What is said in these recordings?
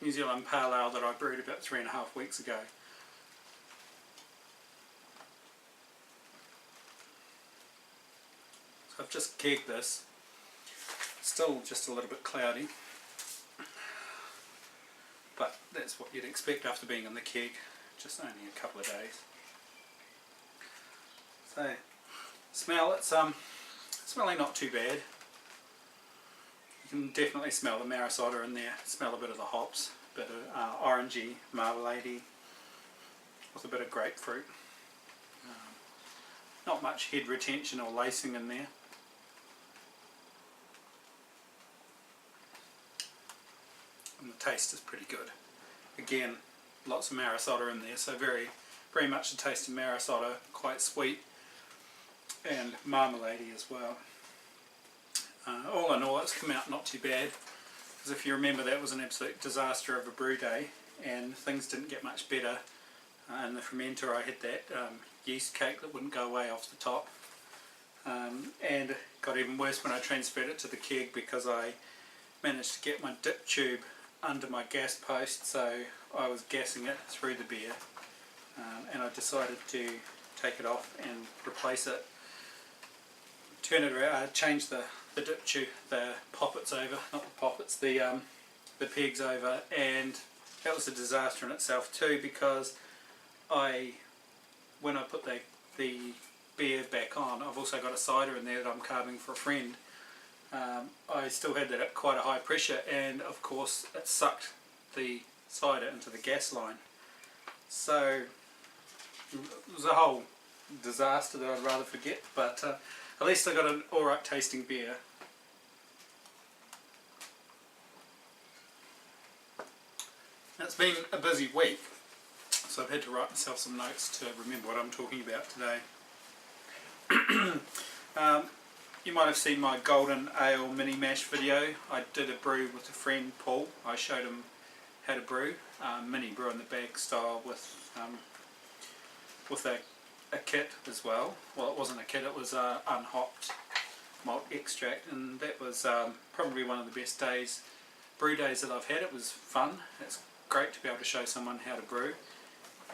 New Zealand Pale Ale that I brewed about 3.5 weeks ago. So I've just kegged this. Still just a little bit cloudy, but that's what you'd expect after being in the keg just only a couple of days. So smell, it's smelling not too bad. You can definitely smell the marisota in there, smell a bit of the hops, a bit of orangey, marmaladey, with a bit of grapefruit. Not much head retention or lacing in there. And the taste is pretty good. Again, lots of marisota in there, so very much the taste of marisota, quite sweet, and marmalade as well. All in all, it's come out not too bad, because if you remember, that was an absolute disaster of a brew day, and things didn't get much better. In the fermenter I had that yeast cake that wouldn't go away off the top, and it got even worse when I transferred it to the keg, because I managed to get my dip tube under my gas post, so I was gassing it through the beer, and I decided to take it off and replace it, turn it around, change the dip tube, the poppets over, not the poppets, the pegs over, and that was a disaster in itself too, because when I put the beer back on, I've also got a cider in there that I'm carving for a friend. I still had that at quite a high pressure, and of course it sucked the cider into the gas line. So it was a whole disaster that I'd rather forget, but at least I got an alright tasting beer. It's been a busy week, so I've had to write myself some notes to remember what I'm talking about today. You might have seen my Golden Ale mini mash video. I did a brew with a friend, Paul. I showed him how to brew, mini brew in the bag style with a kit as well. Well, it wasn't a kit, it was unhopped malt extract, and that was probably one of the best brew days that I've had. It was fun. It's great to be able to show someone how to brew,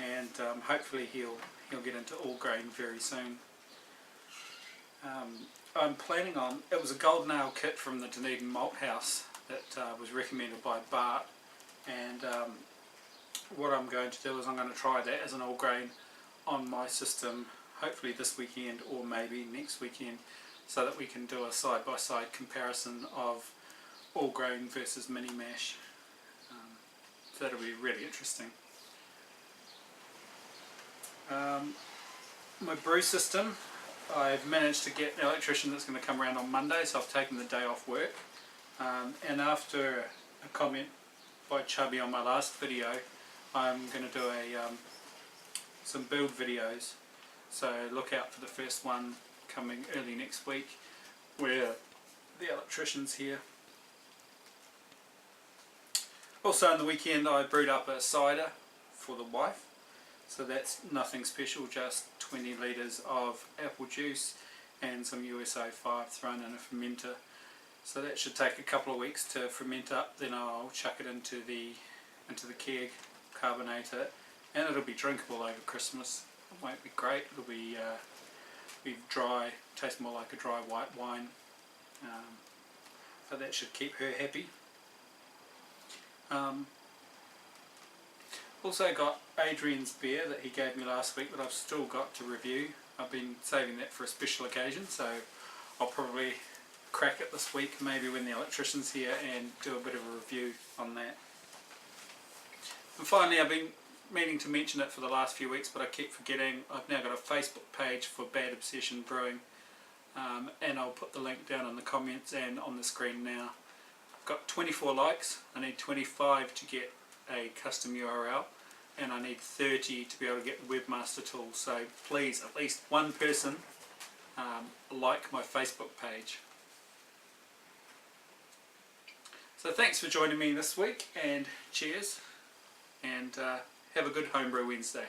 and hopefully he'll get into all grain very soon. I'm planning on, it was a Golden Ale kit from the Dunedin Malt House that was recommended by Bart, and what I'm going to do is I'm going to try that as an all grain on my system, hopefully this weekend or maybe next weekend, so that we can do a side-by-side comparison of all grain versus mini mash. So that'll be really interesting. My brew system, I've managed to get an electrician that's going to come around on Monday, so I've taken the day off work, and after a comment by Chubby on my last video, I'm going to do some build videos, so look out for the first one coming early next week where the electrician's here. Also on the weekend I brewed up a cider for the wife. So that's nothing special, just 20 litres of apple juice and some USO 5 thrown in a fermenter. So that should take a couple of weeks to ferment up, then I'll chuck it into the keg, carbonate it, and it'll be drinkable over Christmas. It won't be great, it'll be dry, taste more like a dry white wine, but that should keep her happy. Also got Adrian's beer that he gave me last week that I've still got to review. I've been saving that for a special occasion, so I'll probably crack it this week, maybe when the electrician's here, and do a bit of a review on that. And finally, I've been meaning to mention it for the last few weeks, but I keep forgetting. I've now got a Facebook page for Bad Obsession Brewing, and I'll put the link down in the comments and on the screen now. I've got 24 likes. I need 25 to get a custom URL, and I need 30 to be able to get the webmaster tool. So please, at least one person like my Facebook page. So thanks for joining me this week, and cheers, and have a good Homebrew Wednesday.